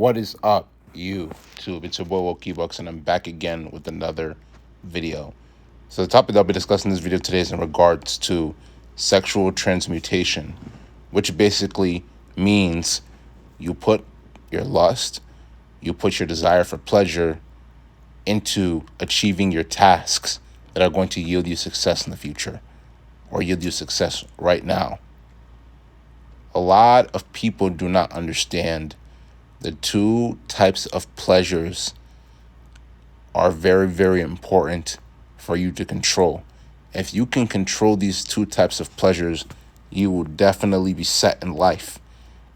What is up, YouTube? It's your boy Woki Bucks, and I'm back again with another video. So the topic that I'll be discussing in this video today is in regards to sexual transmutation, which basically means you put your lust, you put your desire for pleasure into achieving your tasks that are going to yield you success in the future or yield you success right now. A lot of people do not understand the two types of pleasures are very, very important for you to control. If you can control these two types of pleasures, you will definitely be set in life.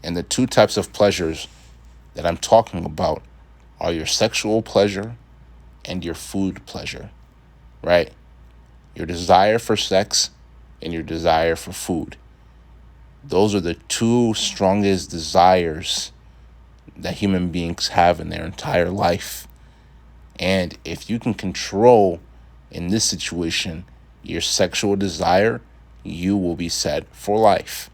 And the two types of pleasures that I'm talking about are your sexual pleasure and your food pleasure, right? Your desire for sex and your desire for food. Those are the two strongest desires that human beings have in their entire life. And if you can control, in this situation, your sexual desire, you will be set for life.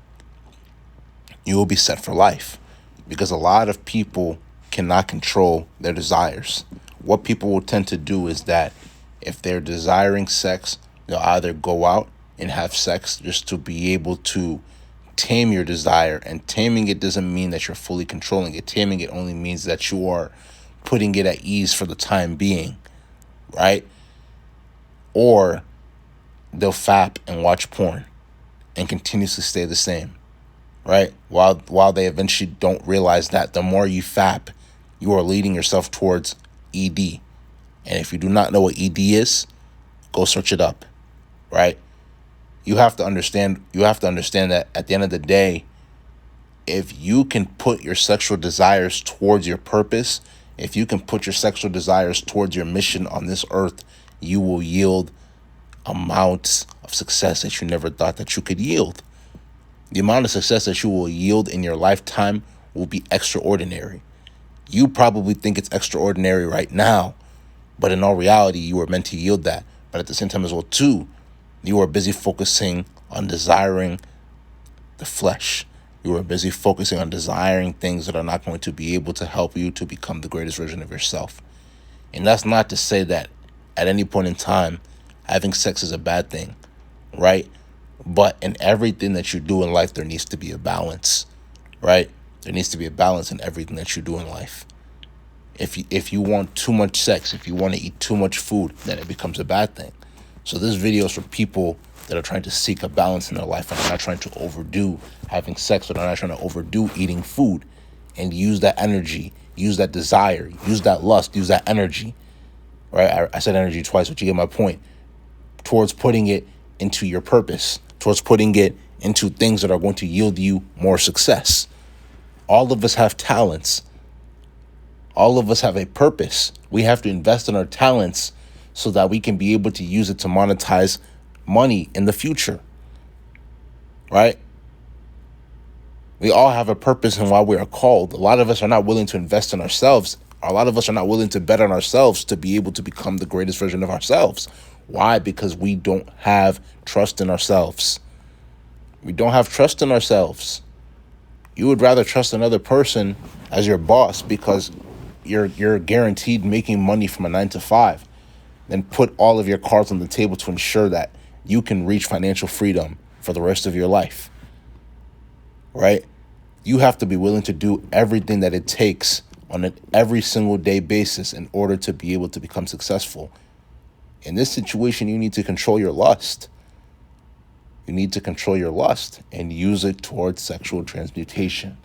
You will be set for life because a lot of people cannot control their desires. What people will tend to do is that if they're desiring sex, they'll either go out and have sex just to be able to tame your desire. And taming it doesn't mean that you're fully controlling it. Taming it only means that you are putting it at ease for the time being, right? Or they'll fap and watch porn and continuously stay the same, right? While they eventually don't realize that the more you fap, you are leading yourself towards ED. And if you do not know what ED is, go search it up, right? You have to understand that at the end of the day, if you can put your sexual desires towards your purpose, if you can put your sexual desires towards your mission on this earth, you will yield amounts of success that you never thought that you could yield. The amount of success that you will yield in your lifetime will be extraordinary. You probably think it's extraordinary right now, but in all reality, you were meant to yield that. But at the same time as well, too, you are busy focusing on desiring the flesh. You are busy focusing on desiring things that are not going to be able to help you to become the greatest version of yourself. And that's not to say that at any point in time, having sex is a bad thing, right? But in everything that you do in life, there needs to be a balance, right? There needs to be a balance in everything that you do in life. If you want too much sex, if you want to eat too much food, then it becomes a bad thing. So this video is for people that are trying to seek a balance in their life and are not trying to overdo having sex, or they're not trying to overdo eating food, and use that energy, use that desire, use that lust, use that energy, right? I said energy twice, but you get my point, towards putting it into your purpose, towards putting it into things that are going to yield you more success. All of us have talents. All of us have a purpose. We have to invest in our talents so that we can be able to use it to monetize money in the future, right? We all have a purpose and why we are called. A lot of us are not willing to invest in ourselves. A lot of us are not willing to bet on ourselves to be able to become the greatest version of ourselves. Why? Because we don't have trust in ourselves. We don't have trust in ourselves. You would rather trust another person as your boss because you're guaranteed making money from a 9 to 5, then put all of your cards on the table to ensure that you can reach financial freedom for the rest of your life, right? You have to be willing to do everything that it takes on an every single day basis in order to be able to become successful. In this situation, you need to control your lust. You need to control your lust and use it towards sexual transmutation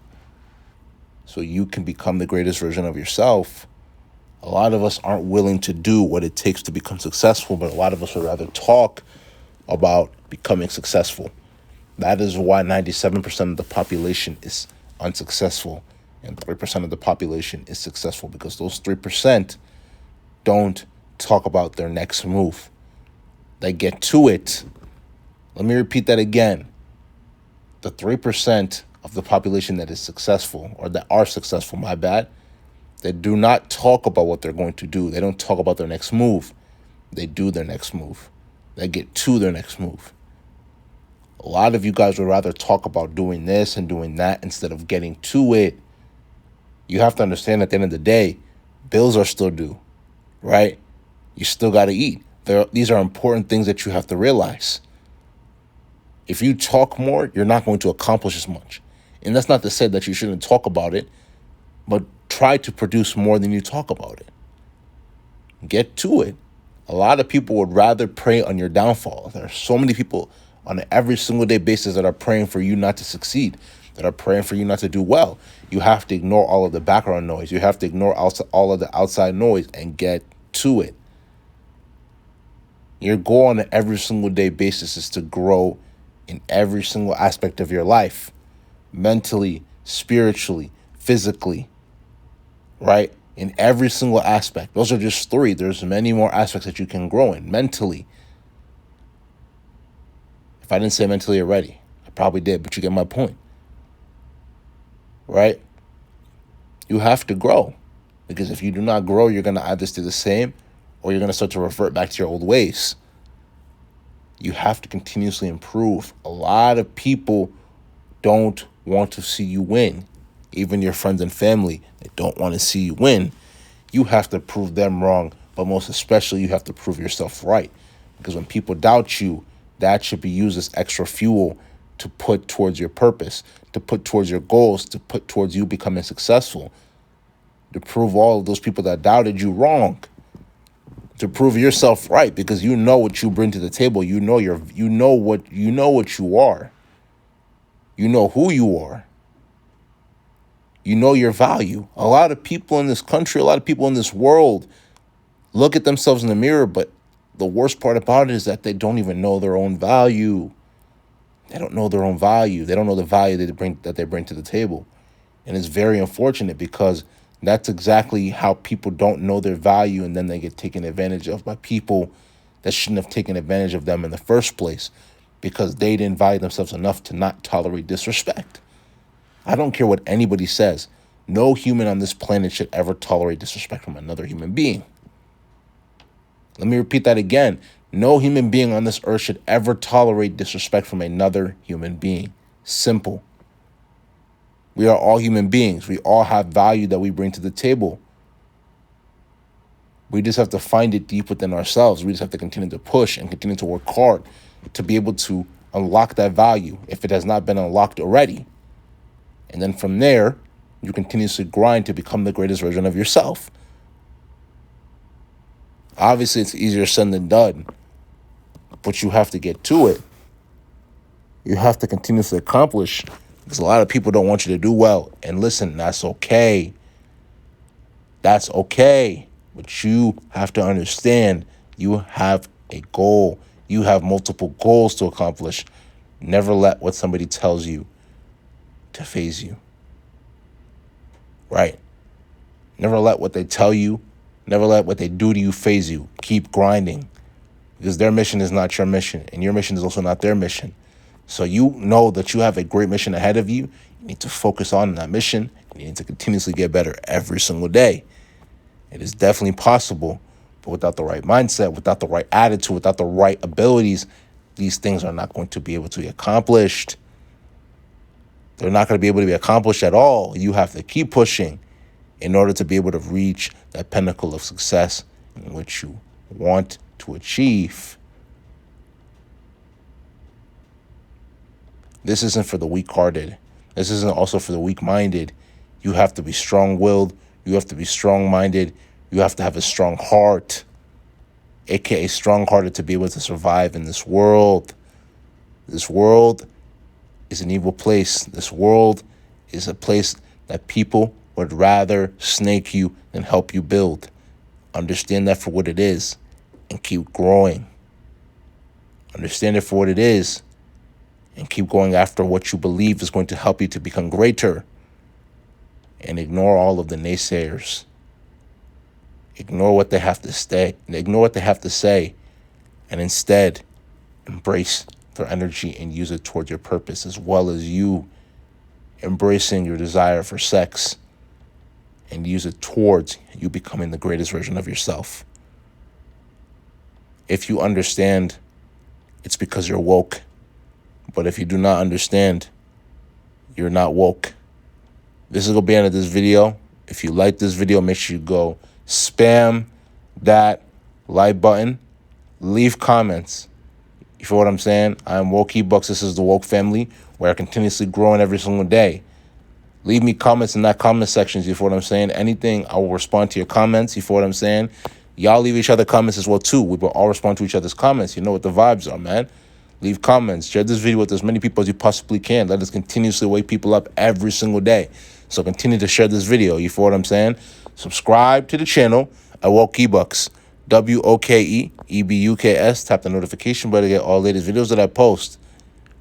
so you can become the greatest version of yourself. A lot of us aren't willing to do what it takes to become successful, but a lot of us would rather talk about becoming successful. That is why 97% of the population is unsuccessful and 3% of the population is successful, because those 3% don't talk about their next move. They get to it. Let me repeat that again. The 3% of the population that is successful, or that are successful, my bad, they do not talk about what they're going to do. They don't talk about their next move. They do their next move. They get to their next move. A lot of you guys would rather talk about doing this and doing that instead of getting to it. You have to understand at the end of the day, bills are still due, right? You still got to eat. These are important things that you have to realize. If you talk more, you're not going to accomplish as much. And that's not to say that you shouldn't talk about it, but try to produce more than you talk about it. Get to it. A lot of people would rather prey on your downfall. There are so many people on an every single day basis that are praying for you not to succeed, that are praying for you not to do well. You have to ignore all of the background noise. You have to ignore all of the outside noise and get to it. Your goal on an every single day basis is to grow in every single aspect of your life, mentally, spiritually, physically, right? In every single aspect. Those are just three. There's many more aspects that you can grow in. Mentally. If I didn't say mentally already, I probably did, but you get my point. Right? You have to grow. Because if you do not grow, you're going to either stay the same or you're going to start to revert back to your old ways. You have to continuously improve. A lot of people don't want to see you win. Even your friends and family, they don't want to see you win. You have to prove them wrong, but most especially you have to prove yourself right. Because when people doubt you, that should be used as extra fuel to put towards your purpose, to put towards your goals, to put towards you becoming successful, to prove all of those people that doubted you wrong, to prove yourself right, because you know what you bring to the table. You know what you are. You know who you are. You know your value. A lot of people in this country, a lot of people in this world look at themselves in the mirror, but the worst part about it is that they don't even know their own value. They don't know their own value. They don't know the value that they bring to the table. And it's very unfortunate because that's exactly how people don't know their value, and then they get taken advantage of by people that shouldn't have taken advantage of them in the first place because they didn't value themselves enough to not tolerate disrespect. I don't care what anybody says. No human on this planet should ever tolerate disrespect from another human being. Let me repeat that again. No human being on this earth should ever tolerate disrespect from another human being. Simple. We are all human beings. We all have value that we bring to the table. We just have to find it deep within ourselves. We just have to continue to push and continue to work hard to be able to unlock that value if it has not been unlocked already. And then from there, you continuously grind to become the greatest version of yourself. Obviously, it's easier said than done, but you have to get to it. You have to continuously accomplish, because a lot of people don't want you to do well. And listen, that's okay. That's okay. But you have to understand you have a goal. You have multiple goals to accomplish. Never let what somebody tells you to phase you. Right? Never let what they tell you, never let what they do to you phase you. Keep grinding, because their mission is not your mission, and your mission is also not their mission. So you know that you have a great mission ahead of you. You need to focus on that mission, and you need to continuously get better every single day. It is definitely possible, but without the right mindset, without the right attitude, without the right abilities, these things are not going to be able to be accomplished. They're not going to be able to be accomplished at all. You have to keep pushing in order to be able to reach that pinnacle of success in which you want to achieve. This isn't for the weak-hearted. This isn't also for the weak-minded. You have to be strong-willed. You have to be strong-minded. You have to have a strong heart, aka strong-hearted, to be able to survive in this world. This world is an evil place. This world is a place that people would rather snake you than help you build. Understand that for what it is and keep growing. Understand it for what it is and keep going after what you believe is going to help you to become greater. And ignore all of the naysayers. Ignore what they have to say. Ignore what they have to say, and instead embrace their energy and use it towards your purpose, as well as you embracing your desire for sex and use it towards you becoming the greatest version of yourself. If you understand, it's because you're woke. But if you do not understand, you're not woke. This is going to be the end of this video. If you like this video, make sure you go spam that like button. Leave comments. You feel what I'm saying? I'm Woke Bucks. This is the Woke family, where I continuously growing every single day. Leave me comments in that comment sections. You feel what I'm saying? Anything, I will respond to your comments. You feel what I'm saying? Y'all leave each other comments as well too. We will all respond to each other's comments. You know what the vibes are, man. Leave comments. Share this video with as many people as you possibly can. Let us continuously wake people up every single day. So continue to share this video. You feel what I'm saying? Subscribe to the channel at Woke Bucks. WOKEEBUKS. Tap the notification bell to get all latest videos that I post.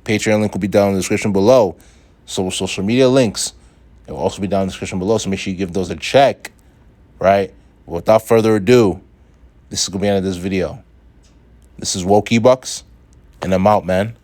Patreon link will be down in the description below. So social media links, it will also be down in the description below. So make sure you give those a check, right? Without further ado, this is going to be the end of this video. This is Woke Bucks, and I'm out, man.